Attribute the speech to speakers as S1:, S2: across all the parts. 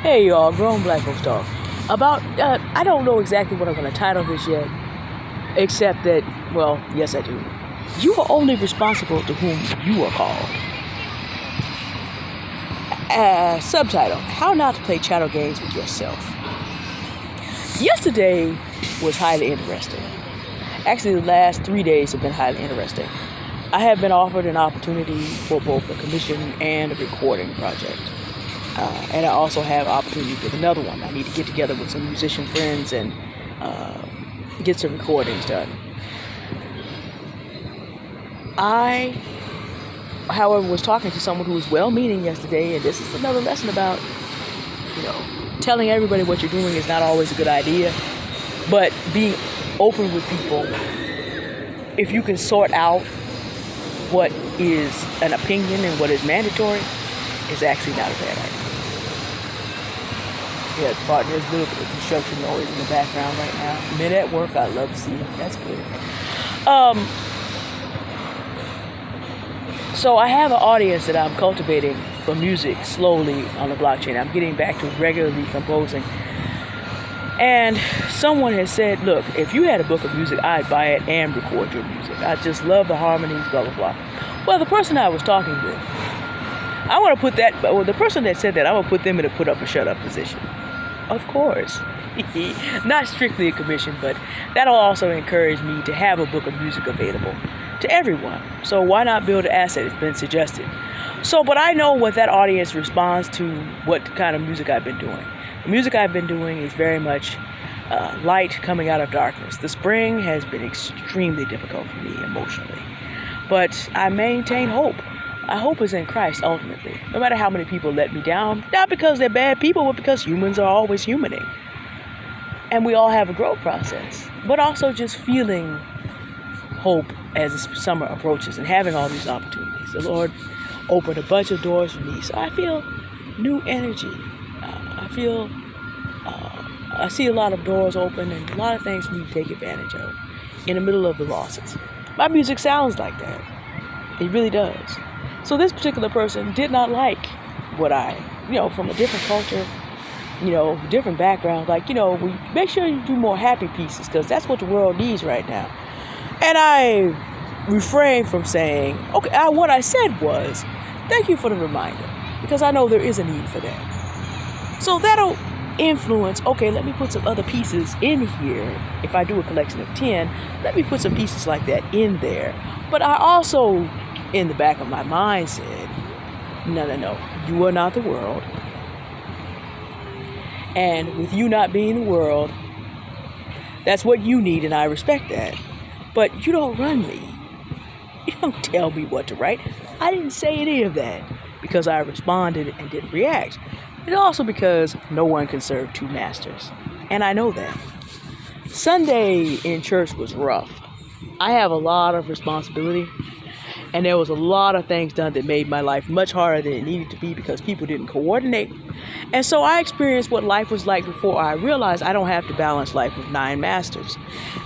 S1: Hey y'all, Grown Black Folks Talk. I don't know exactly what I'm going to title this yet, except that, well, yes I do. You are only responsible to whom you are called. Subtitle, How Not to Play Chattel Games with Yourself. Yesterday was highly interesting. Actually, the last 3 days have been highly interesting. I have been offered an opportunity for both a commission and a recording project. And I also have opportunity with another one. I need to get together with some musician friends and get some recordings done. I, however, was talking to someone who was well-meaning yesterday, and this is another lesson about, telling everybody what you're doing is not always a good idea, but being open with people. If you can sort out what is an opinion and what is mandatory, is actually not a bad idea. Yeah, partner, there's a little bit of construction noise in the background right now. Men at work, I love to see it. That's good. So I have an audience that I'm cultivating for music slowly on the blockchain. I'm getting back to regularly composing. And someone has said, look, if you had a book of music, I'd buy it and record your music. I just love the harmonies, blah, blah, blah. Well, the person I was talking with, the person that said that, I want to put them in a put up or shut up position. Of course. Not strictly a commission, but that'll also encourage me to have a book of music available to everyone. So why not build an asset? It's been suggested. But I know what that audience responds to, what kind of music I've been doing. The music I've been doing is very much light coming out of darkness. The spring has been extremely difficult for me emotionally. But I maintain hope. My hope is in Christ ultimately. No matter how many people let me down, not because they're bad people, but because humans are always humaning. And we all have a growth process. But also just feeling hope as the summer approaches and having all these opportunities. The Lord opened a bunch of doors for me. So I feel new energy. I see a lot of doors open and a lot of things for me to take advantage of in the middle of the losses. My music sounds like that. It really does. So this particular person did not like what from a different culture, different background. We make sure you do more happy pieces because that's what the world needs right now. And I refrained from saying, okay, what I said was, thank you for the reminder because I know there is a need for that. So that'll influence, okay, let me put some other pieces in here. If I do a collection of 10, let me put some pieces like that in there. But I also, in the back of my mind, said, no, you are not the world. And with you not being the world, that's what you need, and I respect that. But you don't run me. You don't tell me what to write. I didn't say any of that because I responded and didn't react. And also because no one can serve two masters. And I know that. Sunday in church was rough. I have a lot of responsibility. And there was a lot of things done that made my life much harder than it needed to be because people didn't coordinate. And so I experienced what life was like before I realized I don't have to balance life with 9 masters.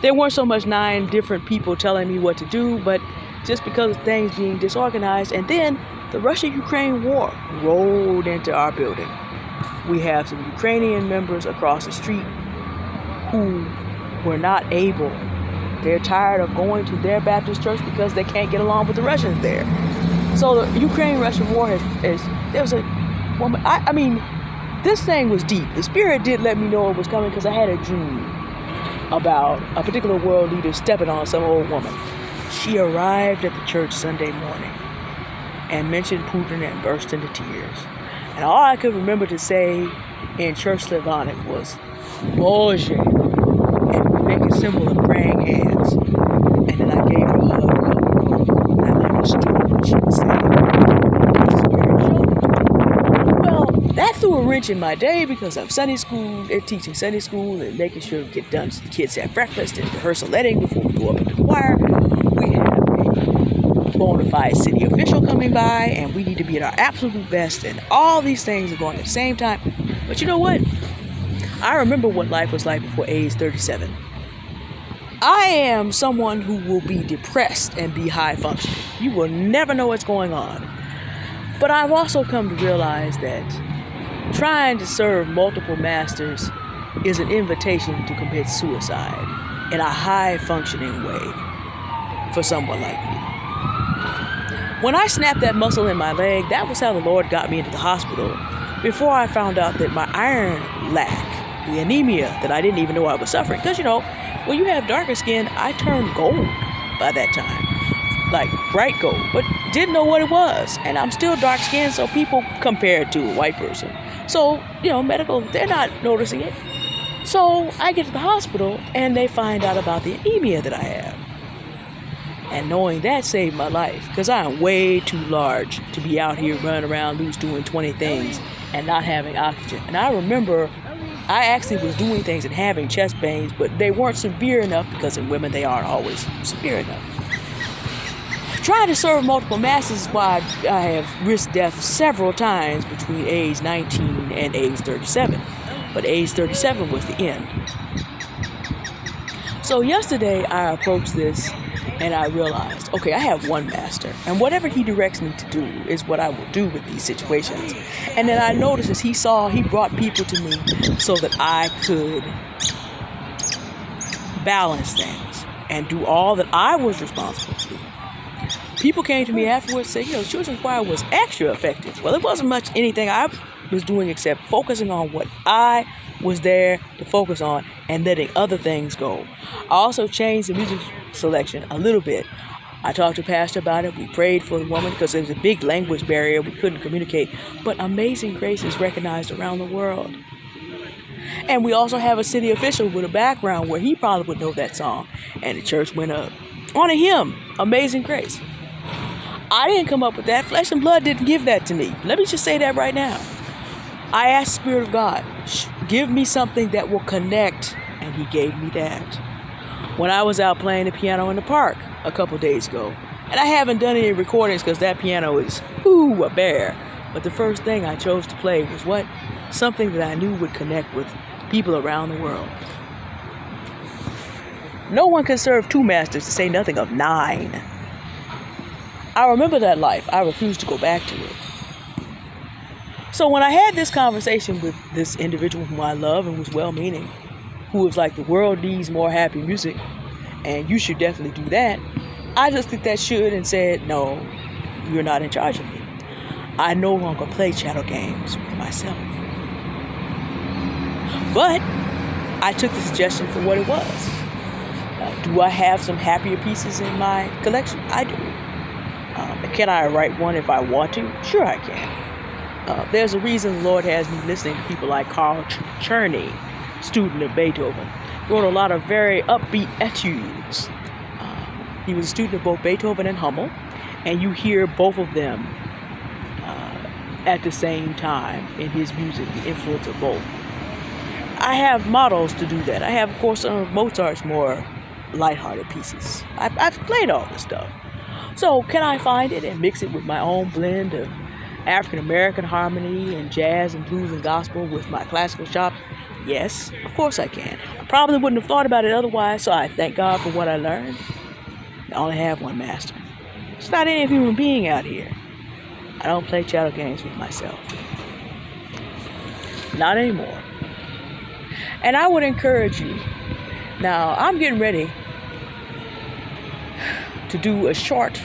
S1: There weren't so much 9 different people telling me what to do, but just because of things being disorganized. And then the Russia-Ukraine war rolled into our building. We have some Ukrainian members across the street who were not able. They're tired of going to their Baptist church because they can't get along with the Russians there. So the Ukraine-Russian war there was a woman, this thing was deep. The Spirit did let me know it was coming because I had a dream about a particular world leader stepping on some old woman. She arrived at the church Sunday morning and mentioned Putin and burst into tears. And all I could remember to say in church Slavonic was, Boże, and make a symbol of praying hands. And then I gave her a hug, and I understood what she was saying. The Spirit showed me. Well, that threw a wrench in my day because I'm Sunday school, they're teaching Sunday school and making sure we get done so the kids have breakfast and rehearsal letting before we go up into the choir. We have a bona fide city official coming by, and we need to be at our absolute best, and all these things are going at the same time. But you know what? I remember what life was like before age 37. I am someone who will be depressed and be high functioning. You will never know what's going on. But I've also come to realize that Trying to serve multiple masters is an invitation to commit suicide in a high-functioning way for someone like me. When I snapped that muscle in my leg, that was how the Lord got me into the hospital before I found out that my iron lack, the anemia that I didn't even know I was suffering. Because, when you have darker skin, I turned gold by that time. Like bright gold, but didn't know what it was. And I'm still dark skinned, so people compare it to a white person. So, medical, they're not noticing it. So I get to the hospital and they find out about the anemia that I have. And knowing that saved my life, because I am way too large to be out here running around loose doing 20 things and not having oxygen. And I remember I actually was doing things and having chest pains, but they weren't severe enough, because in women they aren't always severe enough. Trying to serve multiple masters is why I have risked death several times between age 19 and age 37. But age 37 was the end. So yesterday I approached this and I realized, okay, I have one master, and whatever he directs me to do is what I will do with these situations. And then I noticed as he brought people to me so that I could balance things and do all that I was responsible for. People came to me afterwards and said, children's choir was extra effective. Well, it wasn't much anything I was doing except focusing on what I was there to focus on and letting other things go. I also changed the music selection a little bit. I talked to Pastor about it. We prayed for the woman because there was a big language barrier. We couldn't communicate. But Amazing Grace is recognized around the world. And we also have a city official with a background where he probably would know that song. And the church went up on a hymn, Amazing Grace. I didn't come up with that. Flesh and blood didn't give that to me. Let me just say that right now. I asked the Spirit of God, give me something that will connect, and he gave me that. When I was out playing the piano in the park a couple days ago, and I haven't done any recordings because that piano is, a bear. But the first thing I chose to play was what? Something that I knew would connect with people around the world. No one can serve two masters, to say nothing of 9. I remember that life. I refuse to go back to it. So when I had this conversation with this individual whom I love and was well-meaning, who was like, the world needs more happy music, and you should definitely do that, I just looked at should and said, no, you're not in charge of me. I no longer play chattel games with myself. But I took the suggestion for what it was. Do I have some happier pieces in my collection? I do. Can I write one if I want to? Sure I can. There's a reason the Lord has me listening to people like Carl Czerny, student of Beethoven. Wrote a lot of very upbeat etudes. He was a student of both Beethoven and Hummel, and you hear both of them at the same time in his music, the influence of both. I have models to do that. I have, of course, some of Mozart's more lighthearted pieces. I've played all this stuff. So can I find it and mix it with my own blend of African-American harmony and jazz and blues and gospel with my classical chops? Yes, of course I can. I probably wouldn't have thought about it otherwise, so I thank God for what I learned. I only have one master. It's not any human being out here. I don't play chattel games with myself. Not anymore. And I would encourage you. Now, I'm getting ready to do a short,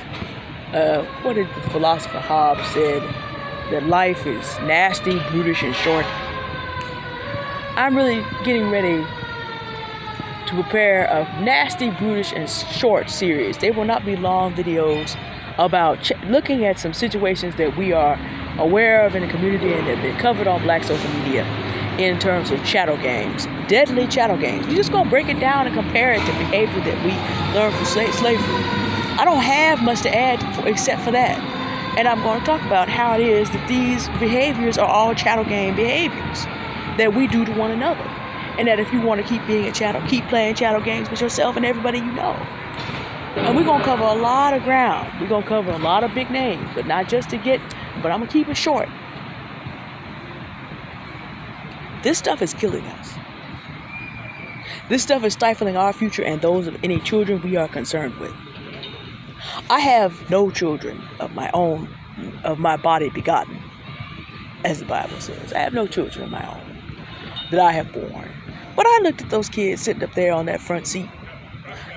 S1: what did the philosopher Hobbes said, that life is nasty, brutish, and short. I'm really getting ready to prepare a nasty, brutish, and short series. They will not be long videos about looking at some situations that we are aware of in the community and that have been covered on Black social media in terms of chattel games, deadly chattel games. We're just going to break it down and compare it to behavior that we learned from slavery. I don't have much to add except for that. And I'm going to talk about how it is that these behaviors are all chattel game behaviors that we do to one another. And that if you want to keep being a chattel, keep playing chattel games with yourself and everybody you know. And we're going to cover a lot of ground. We're going to cover a lot of big names, but not just to get, but I'm going to keep it short. This stuff is killing us. This stuff is stifling our future and those of any children we are concerned with. I have no children of my own, of my body begotten. as the Bible says. I have no children of my own that I have born. But I looked at those kids sitting up there on that front seat,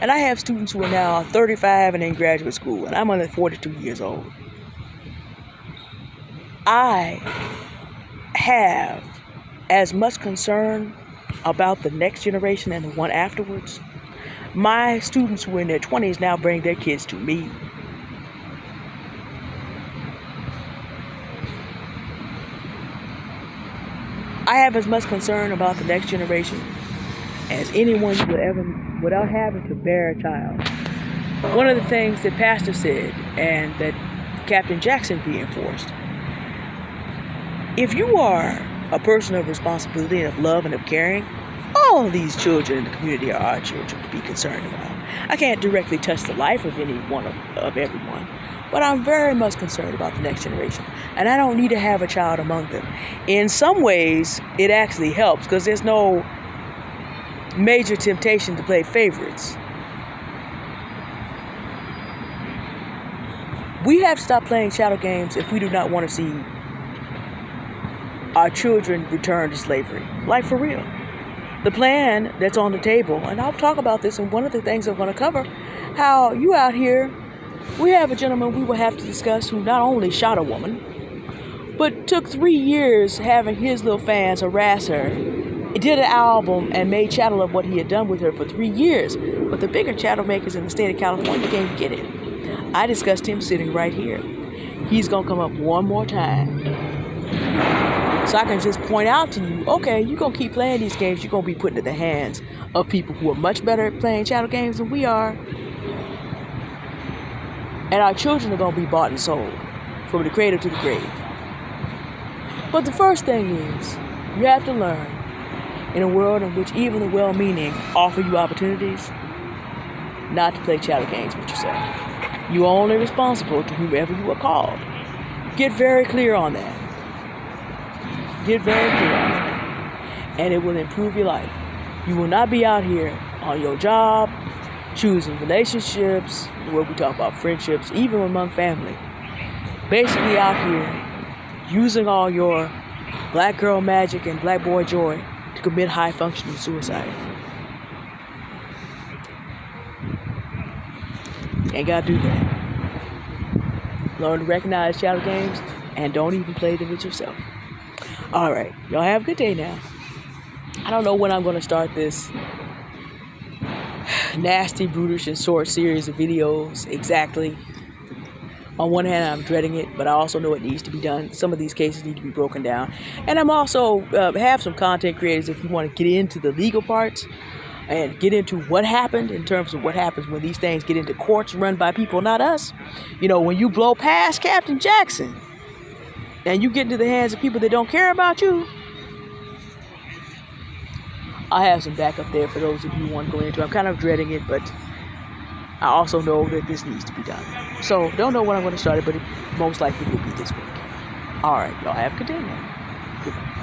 S1: and I have students who are now 35 and in graduate school, and I'm only 42 years old. I have as much concern about the next generation and the one afterwards. My students who are in their 20s now bring their kids to me. I have as much concern about the next generation as anyone would ever, without having to bear a child. One of the things that Pastor said, and that Captain Jackson reinforced, if you are a person of responsibility and of love and of caring, all of these children in the community are our children to be concerned about. I can't directly touch the life of any one of everyone, but I'm very much concerned about the next generation, and I don't need to have a child among them. In some ways, it actually helps because there's no major temptation to play favorites. We have to stop playing shadow games if we do not want to see our children return to slavery. Like, for real. The plan that's on the table, and I'll talk about this in one of the things I'm going to cover, how you out here, we have a gentleman we will have to discuss who not only shot a woman, but took 3 years having his little fans harass her. He did an album and made Chattel of what he had done with her for 3 years. But the bigger chattel makers in the state of California can't get it. I discussed him sitting right here. He's going to come up one more time. So I can just point out to you, okay, you're going to keep playing these games. You're going to be put into the hands of people who are much better at playing chattel games than we are. And our children are going to be bought and sold from the cradle to the grave. But the first thing is, you have to learn, in a world in which even the well-meaning offer you opportunities, not to play chattel games with yourself. You are only responsible to whomever you are called. Get very clear on that. Get very clear on that. And it will improve your life. You will not be out here on your job, choosing relationships, where we talk about friendships, even among family. Basically out here using all your black girl magic and black boy joy to commit high functioning suicide. Ain't gotta do that. Learn to recognize chattel games and don't even play them with yourself. Alright, y'all have a good day now. I don't know when I'm going to start this nasty, brutish, and short series of videos exactly. On one hand, I'm dreading it, but I also know it needs to be done. Some of these cases need to be broken down. And I'm also have some content creators if you want to get into the legal parts and get into what happened in terms of what happens when these things get into courts run by people, not us. You know, when you blow past Captain Jackson and you get into the hands of people that don't care about you, I have some backup there for those of you who want to go into. I'm kind of dreading it, but I also know that this needs to be done. So, don't know when I'm going to start it, but it most likely will be this week. All right, y'all have a good day now. Goodbye.